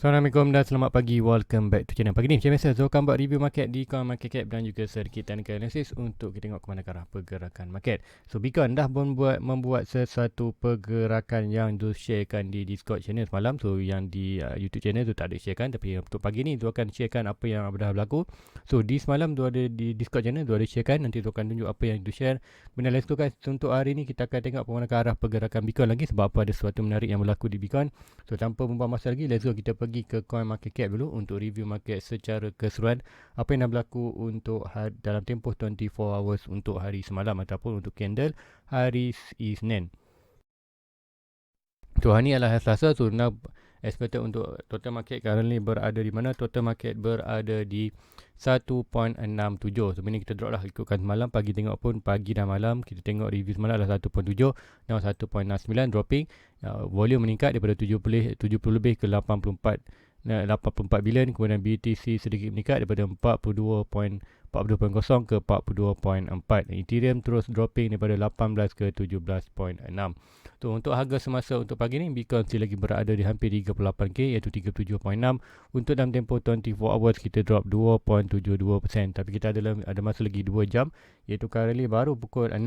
Assalamualaikum dan selamat pagi. Welcome back to channel. Pagi ni macam biasa Zul akan buat review market di Coin Market Cap dan juga sedikit technical analysis untuk kita tengok ke mana arah pergerakan market. So Bitcoin dah membuat sesuatu pergerakan yang Zul sharekan di Discord channel semalam. So yang di YouTube channel tu tak ada sharekan, tapi untuk pagi ni Zul akan sharekan apa yang dah berlaku. So di semalam Zul ada di Discord channel, Zul ada sharekan. Nanti Zul akan tunjuk apa yang Zul share. Benda lain tu kan untuk hari ni kita akan tengok ke mana arah pergerakan Bitcoin lagi, sebab apa ada sesuatu menarik yang berlaku di Bitcoin. So tanpa membuang masa lagi, let's go kita pergi ke Coin Market Cap dulu untuk review market secara keseluruhan. Apa yang dah berlaku untuk dalam tempoh 24 hours untuk hari semalam ataupun untuk candle hari Isnin. So hari ni adalah hari Selasa. So now expected untuk total market currently berada di mana? Total market berada di 1.67. So ini kita drop lah ikutkan semalam. Pagi tengok pun pagi dan malam kita tengok review semalam adalah 1.7 dan 1.69 dropping. Volume meningkat daripada 70 lebih ke 84 bilion. Kemudian BTC sedikit meningkat daripada 42.0 ke 42.4. Ethereum terus dropping daripada 18 ke 17.6. So untuk harga semasa untuk pagi ni, Bitcoin still lagi berada di hampir 38k iaitu 37.6. Untuk dalam tempoh 24 hours kita drop 2.72%. Tapi kita ada masa lagi 2 jam iaitu currently baru pukul 6.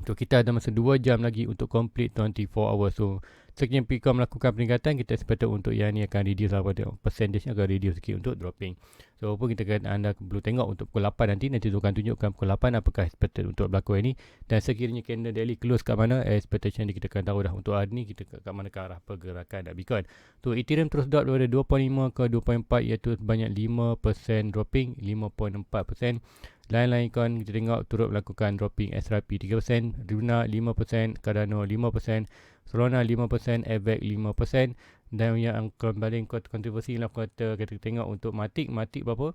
So kita ada masa 2 jam lagi untuk complete 24 hours. So sekiranya Bitcoin melakukan peningkatan, kita expected untuk yang ni akan reduce lah, pada percentage akan reduce sikit untuk dropping. So pun anda perlu tengok untuk pukul 8 nanti tu akan tunjukkan pukul 8 apakah expected untuk berlaku ini. Dan sekiranya candle daily close kat mana, expectation ni kita akan tahu dah untuk hari ni kita kat mana ke arah pergerakan Bitcoin. So Ethereum terus drop daripada 2.5 ke 2.4 iaitu banyak 5% dropping, 5.4%. Lain-lain coin kita tengok turut melakukan dropping. SRP 3%, Luna 5%, Cardano 5%, Solana 5%, AVAX 5%. Dan yang paling kontroversi lah kita tengok untuk Matic berapa?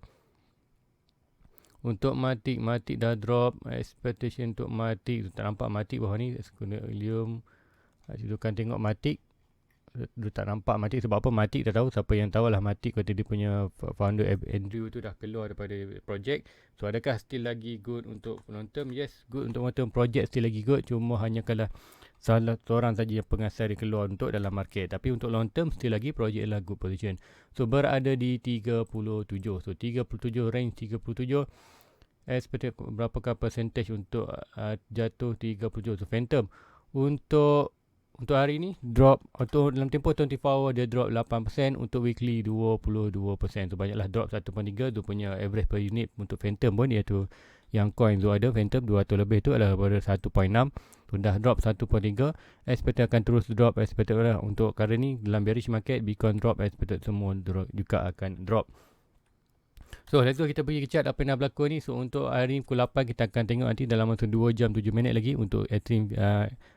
Untuk Matic dah drop. Expectation untuk Matic tak nampak Matic bawah ni. Helium kita akan tengok Matic. Dia tak nampak Matic. Sebab apa? Matic dah tahu. Siapa yang tahu lah Matic kata dia punya founder Andrew tu dah keluar daripada project. So adakah still lagi good untuk long term? Yes, good untuk long term. Project still lagi good. Cuma hanya kalau salah seorang saja yang pengasas dia keluar untuk dalam market. Tapi untuk long term still lagi project lah good position. So berada di 37. So 37 range 37. Expected berapakah percentage untuk jatuh 37. So Phantom untuk hari ni drop untuk dalam tempoh 24 hour dia drop 8%, untuk weekly 22%. So banyaklah drop 1.3. Tu punya average per unit untuk Phantom pun iaitu yang coin tu ada Phantom 200 lebih tu adalah pada 1.6. Tu dah drop 1.3. Expected akan terus drop. Expected lah untuk current ni dalam bearish market Bitcoin drop, expected semua juga akan drop. So let's go kita pergi ke chart apa yang dah berlaku ni. So untuk hari ni pukul 8 kita akan tengok nanti dalam masa 2 jam 7 minit lagi untuk Extreme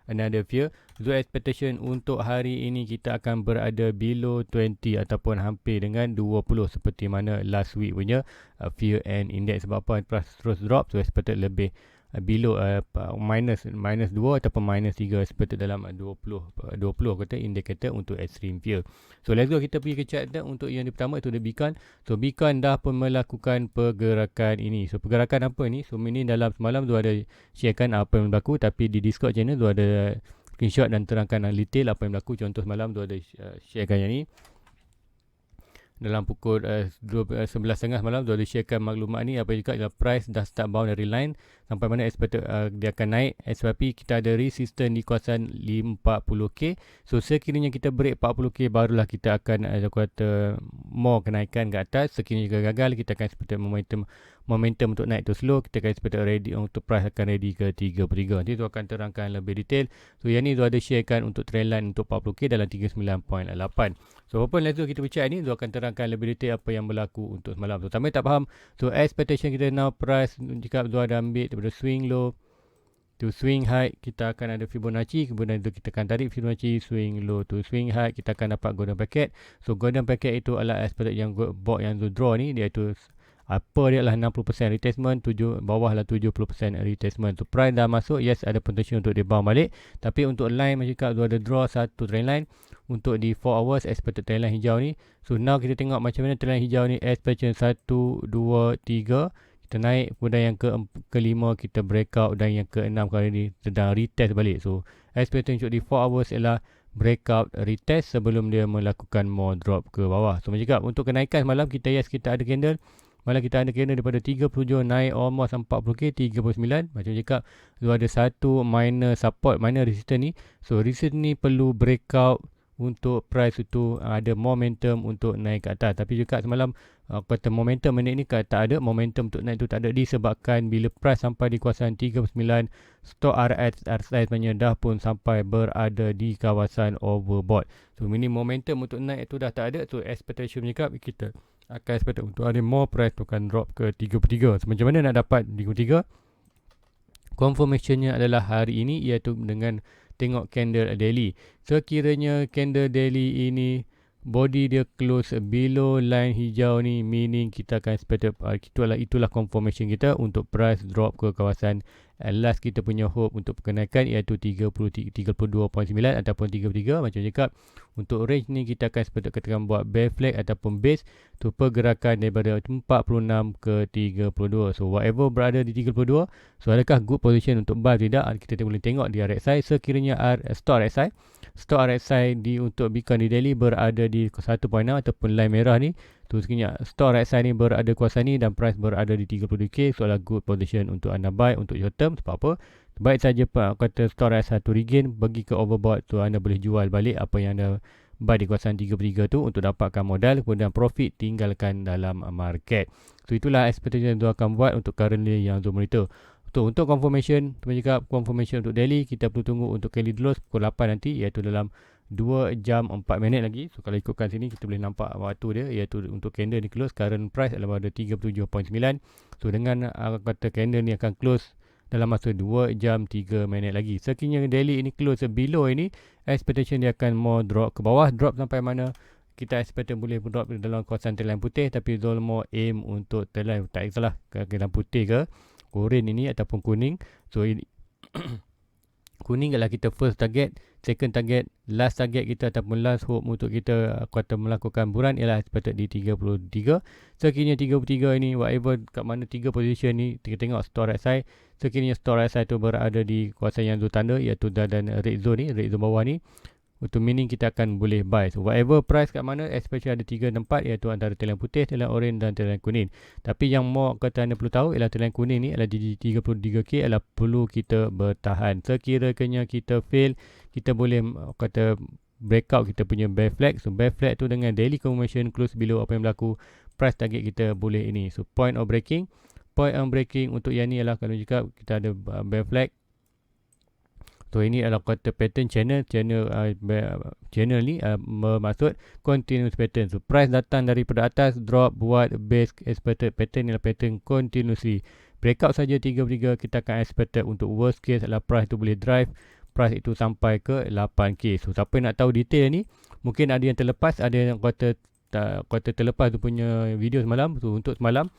Another Fear. So expectation untuk hari ini kita akan berada below 20 ataupun hampir dengan 20 seperti mana last week punya Fear and Index. Sebab apa? Price terus drop, so expected lebih below minus 2 ataupun minus 3 expected dalam 20 kata indicator untuk Extreme Fear. So let's go kita pergi ke chart untuk yang pertama itu ada Bitcoin. So Bitcoin dah pun melakukan pergerakan ini. So pergerakan apa ni? So ini dalam semalam tu ada sharekan apa yang berlaku, tapi di Discord channel tu ada screenshot dan terangkan detail apa yang berlaku. Contoh semalam tu ada sharekan yang ni. Dalam pukul 11.30 malam tu ada sharekan maklumat ni. Apa juga ialah price dah start boundary line sampai mana expected dia akan naik. SYP kita ada resistance di kawasan 40k. So sekiranya kita break 40k barulah kita akan kata more kenaikan ke atas. Sekiranya juga gagal kita akan expected momentum untuk naik tu slow. Kita akan expected ready untuk price akan ready ke 33. Nanti tu akan terangkan lebih detail. So yang ni tu ada sharekan untuk trend line untuk 40k dalam 39.8. So apa let's go kita bincang ni tu akan terangkan lebih detail apa yang berlaku untuk semalam. So tambah tak faham. So expectation kita now price jika tu ada ambil daripada swing low to swing high, kita akan ada Fibonacci. Kemudian tu kita akan tarik Fibonacci swing low to swing high, kita akan dapat golden packet. So golden packet itu adalah expected yang box yang tu draw ni, iaitu upper dia adalah 60% retestment, bawah lah 70% retestment. Tu price dah masuk, yes ada potential untuk dia bounce balik. Tapi untuk line macam tu ada draw satu trend line untuk di 4 hours expected trend line hijau ni. So now kita tengok macam mana trend line hijau ni. Expectation 1, 2, 3 kita naik, kemudian yang kelima kita breakout, dan yang keenam kali ni sedang retest balik. So expectation untuk di 4 hours ialah breakout retest sebelum dia melakukan more drop ke bawah. So macam cakap, untuk kenaikan malam kita kita ada candle. Malam kita ada candle daripada 37 naik almost 40k, 39. Macam cakap, tu ada satu minor support, minor resistance ni. So resistance ni perlu breakout untuk price itu ada momentum untuk naik ke atas. Tapi juga semalam kata momentum minit ni tak ada, momentum untuk naik tu tak ada, disebabkan bila price sampai di kawasan 39, stok RSI dah pun sampai berada di kawasan overbought. So ini momentum untuk naik tu dah tak ada. So expectation cakap kita akan expect untuk ada more price tu akan drop ke 33. So macam mana nak dapat 33? Confirmationnya adalah hari ini, iaitu dengan tengok candle daily. Sekiranya candle daily ini body dia close below line hijau ni, meaning kita akan expect itulah confirmation kita untuk price drop ke kawasan last kita punya hope untuk kenaikan, iaitu 32.9 ataupun 33. Macam cakap, untuk range ni kita akan expect katakan buat bear flag ataupun base tu pergerakan daripada 46 ke 32. So whatever berada di 32, so adakah good position untuk buy tidak? Kita boleh tengok di RSI. Sekiranya stok RSI di untuk Bitcoin di daily berada di 1.6 ataupun line merah ni, tu sekiranya stok RSI ni berada kuasa ni dan price berada di 32k, so adalah good position untuk anda buy untuk short term. Sebab apa? Baik saja kata stok RSI tu regain pergi ke overbought, tu anda boleh jual balik apa yang anda buy di kawasan 33 tu untuk dapatkan modal, kemudian profit tinggalkan dalam market. So itulah expectation yang tu akan buat untuk currently yang tu monitor. Untuk confirmation, confirmation untuk daily kita perlu tunggu untuk Kelly close pukul 8 nanti, iaitu dalam 2 jam 4 minit lagi. So kalau ikutkan sini kita boleh nampak waktu dia, iaitu untuk candle ni close current price adalah pada 37.9. So dengan kata candle ni akan close dalam masa 2 jam 3 minit lagi. Sekiranya daily ini close below ini, expectation dia akan more drop ke bawah. Drop sampai mana? Kita expect boleh drop dalam kawasan telan putih, tapi Zolmo aim untuk telan, tak salah, telan putih ke orange ini ataupun kuning. So ini kuning adalah kita first target, second target, last target kita ataupun last hope untuk kita kata melakukan buran ialah expected di 33. Sekiranya 33 ini whatever kat mana 3 position ni, kita tengok store RSI. Sekiranya store RSI tu berada di kawasan yang tanda, iaitu dan red zone bawah ni, untuk meaning kita akan boleh buy. So whatever price kat mana, especially ada 3 tempat, iaitu antara telan putih, telan orange dan telan kuning. Tapi yang more kata anda perlu tahu ialah telan kuning ni adalah di 33k adalah perlu kita bertahan. Sekiranya kita fail, kita boleh kata breakout kita punya bear flag. So bear flag tu dengan daily confirmation close below apa yang berlaku, price target kita boleh ini. So point of breaking untuk yang ni adalah kalau cakap kita ada bear flag. So ini adalah kata pattern channel ni bermaksud continuous pattern. So price datang daripada atas, drop, buat base expected pattern ialah pattern continuously. Breakout saja 33, kita akan expected untuk worst case adalah price tu boleh drive price itu sampai ke 8k. So siapa yang nak tahu detail ni, mungkin ada yang terlepas, ada yang kata terlepas tu punya video semalam. So untuk semalam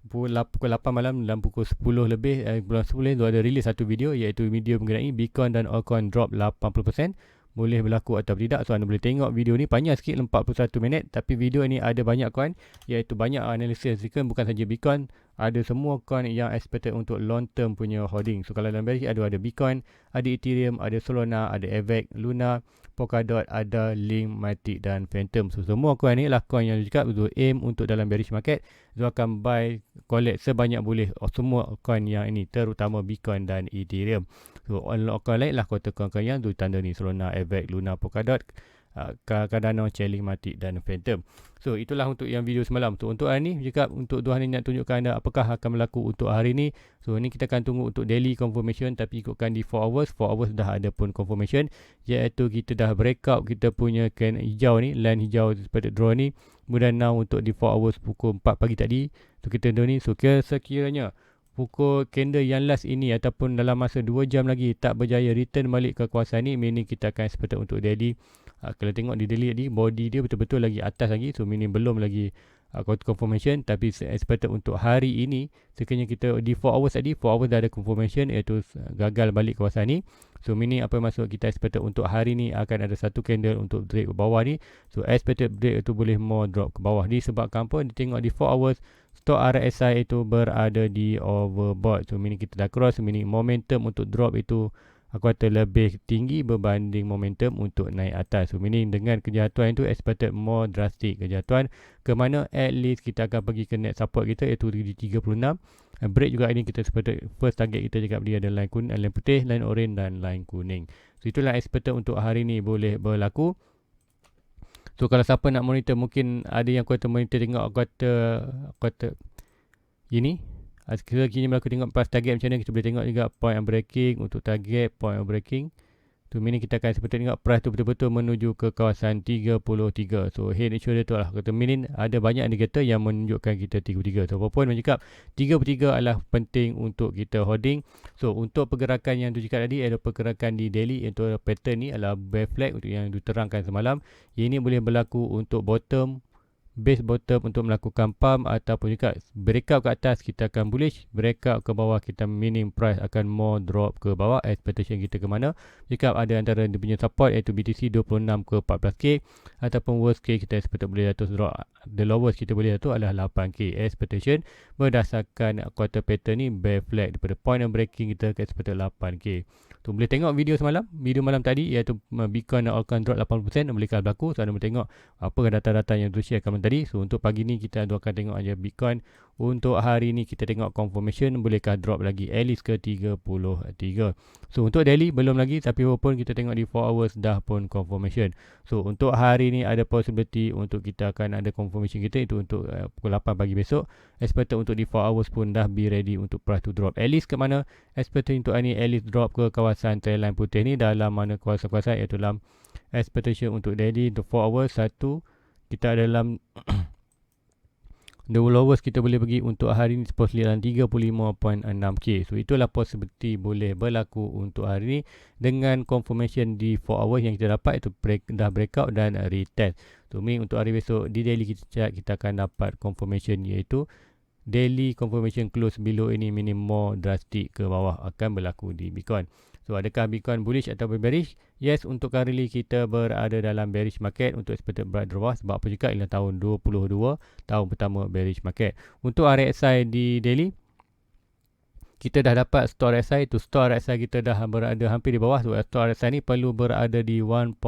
pukul 8 malam dan pukul 10 lebih bulan 10 tu ada release satu video, iaitu video mengenai Bitcoin dan altcoin drop 80%, boleh berlaku atau tidak. So anda boleh tengok video ni, panjang sikit 41 minit, tapi video ni ada banyak coin, iaitu banyak analisis Bitcoin, bukan saja Bitcoin, ada semua coin yang expected untuk long term punya holding. So kalau dalam bearish ada Bitcoin, ada Ethereum, ada Solana, ada Avax, Luna, Polkadot, ada Link, Matic dan Phantom. So semua coin ni lah coin yang cakap untuk aim untuk dalam bearish market, so akan buy, collect sebanyak boleh semua coin yang ini, terutama Bitcoin dan Ethereum. So coin lain lah kata coin yang tu tanda ni, Solana, Avax, Luna, Polkadot, Cardano, Chainlink, Matic dan Phantom. So itulah untuk yang video semalam. So untuk hari ni cakap, untuk 2 hari ni nak tunjukkan anda apakah akan berlaku untuk hari ni. So ni kita akan tunggu untuk daily confirmation, tapi ikutkan di 4 hours dah ada pun confirmation, iaitu kita dah breakout kita punya can hijau ni, line hijau seperti draw ni. Kemudian now untuk di 4 hours pukul 4 pagi tadi, so kita do ni. So sekiranya pukul candle yang last ini ataupun dalam masa 2 jam lagi tak berjaya return balik ke kawasan ni, meaning kita akan expect untuk daily. Kalau tengok di daily tadi, body dia betul-betul lagi atas lagi, so meaning belum lagi confirmation. Tapi expected untuk hari ini, sekiranya kita di 4 hours tadi, 4 hours dah ada confirmation, iaitu gagal balik kawasan ni. So meaning apa maksud kita expected untuk hari ni akan ada satu candle untuk break ke bawah ni. So expected break itu boleh more drop ke bawah, disebabkan apa? Ditengok di 4 hours stok RSI itu berada di overbought. So meaning kita dah cross, meaning momentum untuk drop itu kuartal lebih tinggi berbanding momentum untuk naik atas. So meaning dengan kejatuhan itu expected more drastic kejatuhan ke mana at least kita akan pergi ke net support kita iaitu di 36. Break juga ini kita expected first target kita juga dia ada line kuning, line putih, line orange dan line kuning. So itulah expected untuk hari ni boleh berlaku. So kalau siapa nak monitor, mungkin ada yang kuartal monitor tengok kuartal ini. Kini berlaku tengok price target macam mana, kita boleh tengok juga point of breaking untuk target point of breaking. Tu meaning kita akan seperti tengok price tu betul-betul menuju ke kawasan 33. So head and shoulder tu lah kata meaning ada banyak indikator yang menunjukkan kita 33. So apapun macam cakap 33 adalah penting untuk kita holding. So untuk pergerakan yang tu cakap tadi ada pergerakan di daily iaitu pattern ni adalah bear flag untuk yang diterangkan semalam. Ini boleh berlaku untuk bottom, base bottom untuk melakukan pump ataupun juga breakout ke atas kita akan bullish, breakout ke bawah kita meaning price akan more drop ke bawah. Expectation kita ke mana? Jika ada antara dia punya support iaitu BTC 26 ke 14k ataupun worst case kita expect boleh jatuh drop. The lowest kita boleh jatuh adalah 8k. Expectation berdasarkan quarter pattern ni bear flag daripada point of breaking kita expect 8k. Tu boleh tengok video semalam, video malam tadi iaitu Bitcoin dan altcoin drop 80% bolehkah berlaku. So anda boleh tengok apa data-data yang tu share malam tadi. So untuk pagi ni kita akan tengok aja Bitcoin. Untuk hari ni kita tengok confirmation bolehkah drop lagi at least ke 33. So untuk daily belum lagi, tapi walaupun kita tengok di 4 hours dah pun confirmation. So untuk hari ni ada possibility untuk kita akan ada confirmation kita itu untuk pukul 8 pagi besok. Expected untuk di 4 hours pun dah be ready untuk price to drop. At least ke mana? Expected untuk hari ni at least drop ke kawasan trendline putih ni dalam mana kawasan-kawasan iaitu dalam expectation untuk daily the 4 hours. Satu kita dalam the lowest kita boleh pergi untuk hari ni supposedly dalam 35.6k. So itulah possibility boleh berlaku untuk hari ni dengan confirmation di 4 hours yang kita dapat itu dah breakout dan retest. So mean untuk hari besok di daily kita akan dapat confirmation iaitu daily confirmation close below ini meaning more drastic ke bawah akan berlaku di Bitcoin. So adakah Bitcoin bullish atau bearish? Yes, untuk currently kita berada dalam bearish market untuk expected bright draw. Sebab apa juga ialah tahun 22, tahun pertama bearish market. Untuk RSI di daily, kita dah dapat store RSI. Tu store RSI kita dah berada hampir di bawah. So store RSI ni perlu berada di 1.6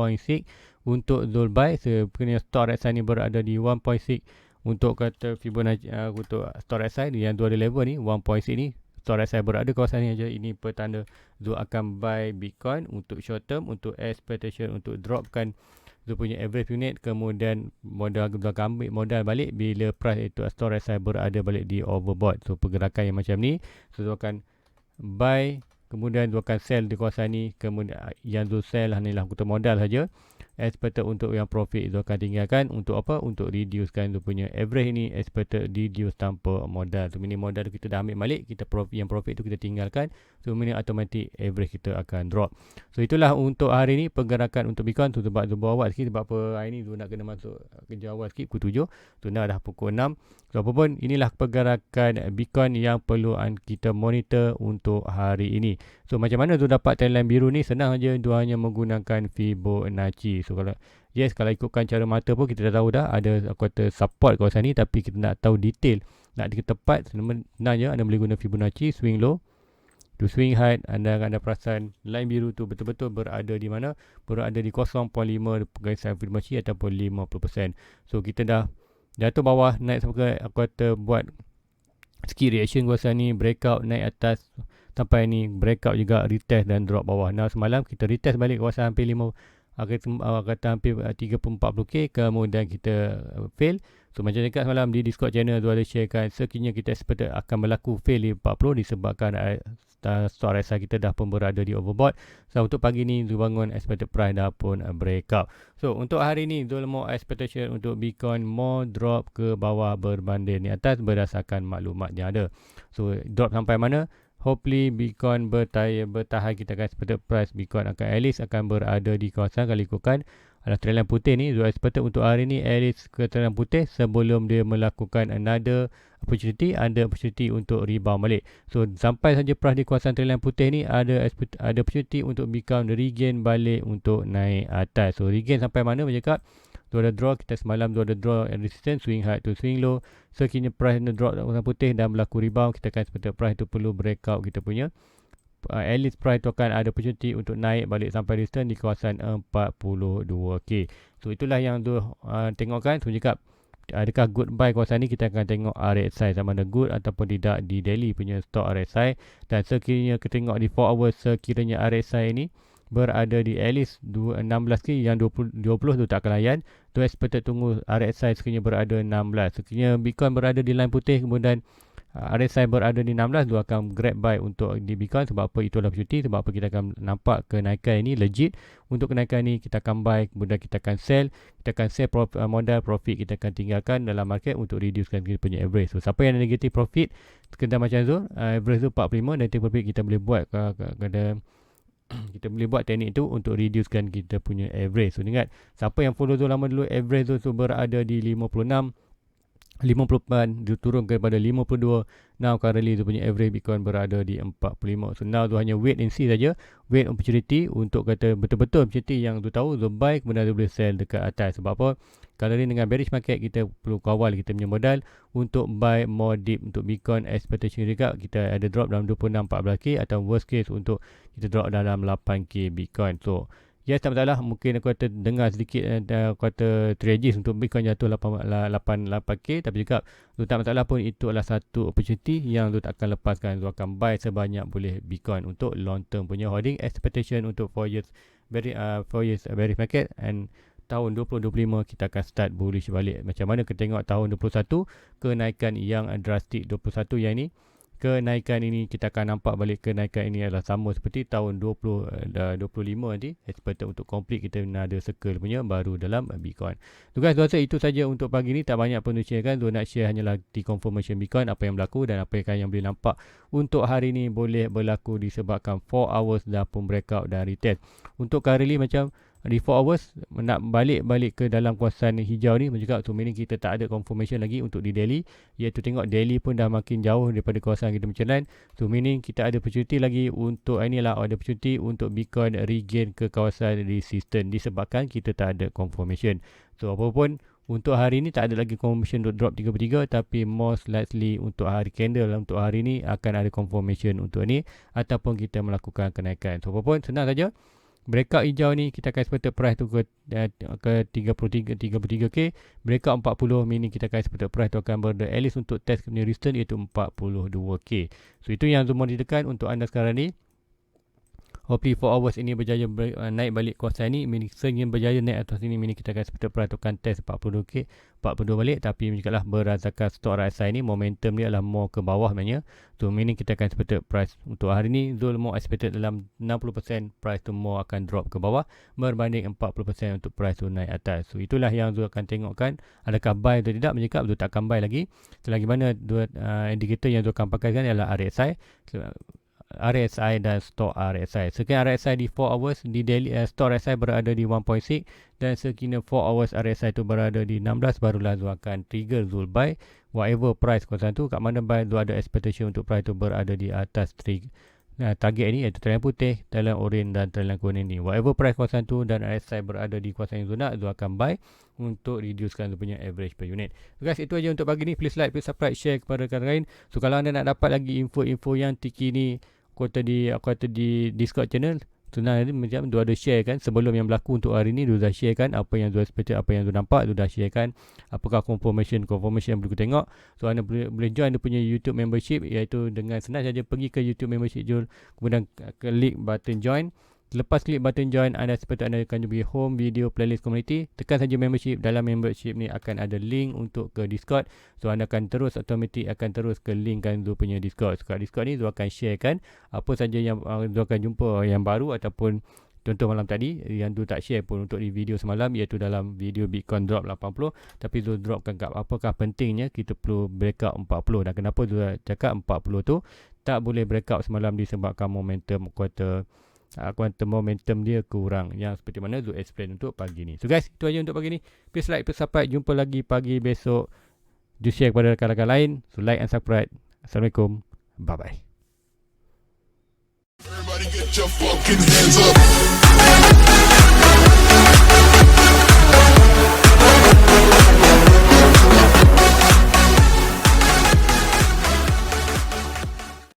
untuk zone buy. Sebenarnya store RSI ni berada di 1.6 untuk kata Fibonacci untuk store RSI yang dua ada level ni 1.6 ni. Store saya berada kawasan ni aja. Ini petanda Zul akan buy Bitcoin untuk short term, untuk expectation untuk dropkan Zul punya average unit, kemudian modal akan ambil modal balik bila price itu store saya berada balik di overbought. So pergerakan yang macam ni, so Zul akan buy, kemudian Zul akan sell di kawasan ni, kemudian yang Zul sell hanyalah untuk modal saja. Expected untuk yang profit Zul akan tinggalkan untuk apa? Untuk reducekan Zul punya average ni, expected reduce tanpa modal. So meaning modal tu kita dah ambil balik, kita yang profit tu kita tinggalkan. So meaning automatic average kita akan drop. So itulah untuk hari ni pergerakan untuk Bitcoin. Tu sebab Zul bawa awal sikit, sebab apa hari ni Zul nak kena masuk kerja awal sikit pukul 7. Tu dah pukul 6. So apapun inilah pergerakan Bitcoin yang perlu kita monitor untuk hari ini. So macam mana Zul dapat trendline biru ni? Senang aja, Zul hanya menggunakan Fibonacci. So kalau ikutkan cara mata pun kita dah tahu dah ada kata support kawasan ni, tapi kita nak tahu detail, nak tepat, sebenarnya anda boleh guna Fibonacci swing low to swing high. Anda akan ada perasan line biru tu betul-betul berada di mana? Berada di 0.5 garisan Fibonacci ataupun 50%. So kita dah jatuh bawah, naik sampai kata buat sikit reaction kawasan ni, breakout naik atas sampai ni, breakout juga retest dan drop bawah. Nah semalam kita retest balik kawasan hampir 5 kata hampir 30-40k, kemudian kita fail. So macam dekat semalam di Discord channel tu ada sharekan sekiranya kita expect akan berlaku fail di 40 disebabkan store RSI kita dah pun berada di overbought. So untuk pagi ni Zul bangun expected price dah pun breakout. So untuk hari ni Zul mau expectation untuk Bitcoin more drop ke bawah berbanding di atas berdasarkan maklumat yang ada. So drop sampai mana? Hopefully Bitcoin bertahan, kita akan expected price Bitcoin akan at least akan berada di kawasan kalau ikutkan adalah trendline putih ni. Zul expected untuk hari ni at least ke trendline putih sebelum dia melakukan another opportunity, ada opportunity untuk rebound balik. So sampai saja price di kawasan trendline putih ni ada opportunity untuk Bitcoin regain balik untuk naik atas. So regain sampai mana bercakap? Zul ada draw, kita semalam Zul ada draw resistance swing high to swing low. Sekiranya price drop kawasan putih dan berlaku rebound, kita akan expect price tu perlu breakout kita punya Alice price tu akan ada opportunity untuk naik balik sampai resistance di kawasan 42k. So itulah yang tu tengokkan. So cakap adakah good buy kawasan ni, kita akan tengok RSI sama ada good ataupun tidak di daily punya stock RSI. Dan sekiranya kita tengok di 4 hours, sekiranya RSI ni berada di at least 16k, yang 20 tu tak akan layan. Tu expected tunggu RSI sekiranya berada 16. Sekiranya Bitcoin berada di line putih kemudian RSI berada di 16, tu akan grab buy untuk di Bitcoin. Sebab apa? Itulah opportunity. Sebab apa? Kita akan nampak kenaikan ini legit. Untuk kenaikan ni kita akan buy, kemudian kita akan sell. Kita akan sell modal profit, kita akan tinggalkan dalam market untuk reducekan kita punya average. So siapa yang ada negative profit kena macam tu, average tu 45, negative profit kita boleh buat kita boleh buat teknik tu untuk reducekan kita punya average. So ingat, siapa yang follow tu lama dulu, average tu berada di 56, 54, dia turun kepada 52. Now currently tu punya average Bitcoin berada di 45. So now tu hanya wait and see saja. Wait opportunity untuk kata betul-betul opportunity yang tu tahu, tu buy, kemudian tu boleh sell dekat atas. Sebab apa? Kalau ni dengan bearish market, kita perlu kawal kita punya modal untuk buy more deep untuk Bitcoin. Expectation juga kita ada drop dalam 26-14k, atau worst case untuk kita drop dalam 8k Bitcoin. So yes, tak masalah. Mungkin aku kata dengar sedikit aku kata strategis untuk Bitcoin jatuh 8k, tapi juga tu tak masalah pun. Itu adalah satu opportunity yang tu tak akan lepaskan. Tu akan buy sebanyak boleh Bitcoin untuk long term punya holding. Expectation untuk 4 years bearish market, and tahun 2025 kita akan start bullish balik. Macam mana kita tengok tahun 21 kenaikan yang drastik. 21 yang ni kenaikan ini kita akan nampak balik kenaikan ini adalah sama seperti tahun 25 nanti. Expected untuk complete kita ada circle punya baru dalam Bitcoin. So guys, rasa itu saja untuk pagi ni. Tak banyak pun nak share kan. Nak share hanyalah di confirmation Bitcoin, apa yang berlaku dan apa yang boleh nampak untuk hari ni boleh berlaku disebabkan 4 hours dah pun breakout dan retest. Untuk currently macam di 4 hours nak balik ke dalam kawasan hijau ni juga tu, meaning kita tak ada confirmation lagi untuk di daily, iaitu tengok daily pun dah makin jauh daripada kawasan kita macam. So meaning kita ada opportunity lagi untuk inilah, ada opportunity untuk Bitcoin regain ke kawasan resistance disebabkan kita tak ada confirmation. So apapun untuk hari ni tak ada lagi confirmation untuk drop 33, tapi most likely untuk hari candle untuk hari ni akan ada confirmation untuk ni ataupun kita melakukan kenaikan. So apapun senang saja. Breakout hijau ni kita akan expected price tu ke 33k. Breakout 40 meaning kita akan expected price tu akan berada at least untuk test punya resistance, iaitu 42k. So itu yang semua ditekan untuk anda sekarang ni. Hopefully 4 hours ini berjaya naik balik kawasan ni, meaning sehingga berjaya naik atas ini, meaning kita akan expected price tu akan test 42k, 42 balik. Tapi juga lah berdasarkan stok RSI ni, momentum dia adalah more ke bawah sebenarnya. So meaning kita akan expected price untuk hari ni Zul more expected dalam 60% price tu more akan drop ke bawah berbanding 40% untuk price tu naik atas. So itulah yang Zul akan tengokkan, adakah buy atau tidak. Bercakap Zul tak akan buy lagi selagi mana dua indikator yang Zul akan pakaikan ialah RSI dan stock RSI. Sekiranya RSI di 4 hours di daily, stock RSI berada di 1.6, dan sekiranya 4 hours RSI tu berada di 16, barulah Zul akan trigger Zul buy whatever price kawasan tu. Kat mana buy Zul ada expectation untuk price tu berada di atas target ni, iaitu trend putih, trend orange dan trend kuning ni. Whatever price kawasan tu dan RSI berada di kawasan yang Zul nak, Zul akan buy untuk reducekan Zul punya average per unit. So guys, itu aja untuk pagi ni. Please like, please subscribe, share kepada rakan lain. So kalau anda nak dapat lagi info-info yang tiki ni, aku kata di Discord channel, senang ni macam tu ada share kan. Sebelum yang berlaku untuk hari ni, tu dah share kan apa yang tu expected, apa yang tu nampak, tu dah share kan. Apakah confirmation yang perlu tengok. So anda boleh join dia punya YouTube membership, iaitu dengan senang saja pergi ke YouTube membership Jul, kemudian klik button join. Lepas klik button join, anda seperti anda akan jumpa home video playlist community. Tekan saja membership. Dalam membership ni akan ada link untuk ke Discord. So anda akan terus automatik akan terus ke link kan Zul punya Discord. So kat Discord ni Zul akan share kan apa saja yang Zul akan jumpa yang baru, ataupun contoh malam tadi yang Zul tak share pun untuk di video semalam, iaitu dalam video Bitcoin drop 80, tapi Zul dropkan kat apakah pentingnya kita perlu breakout 40, dan kenapa Zul cakap 40 tu tak boleh breakout semalam disebabkan momentum momentum dia kurang, yang seperti mana Zul explain untuk pagi ni. So guys, itu aja untuk pagi ni. Please like, please subscribe. Jumpa lagi pagi besok. Do share kepada rakan-rakan lain. So like and subscribe. Assalamualaikum. Bye bye. Everybody get your fucking hands up.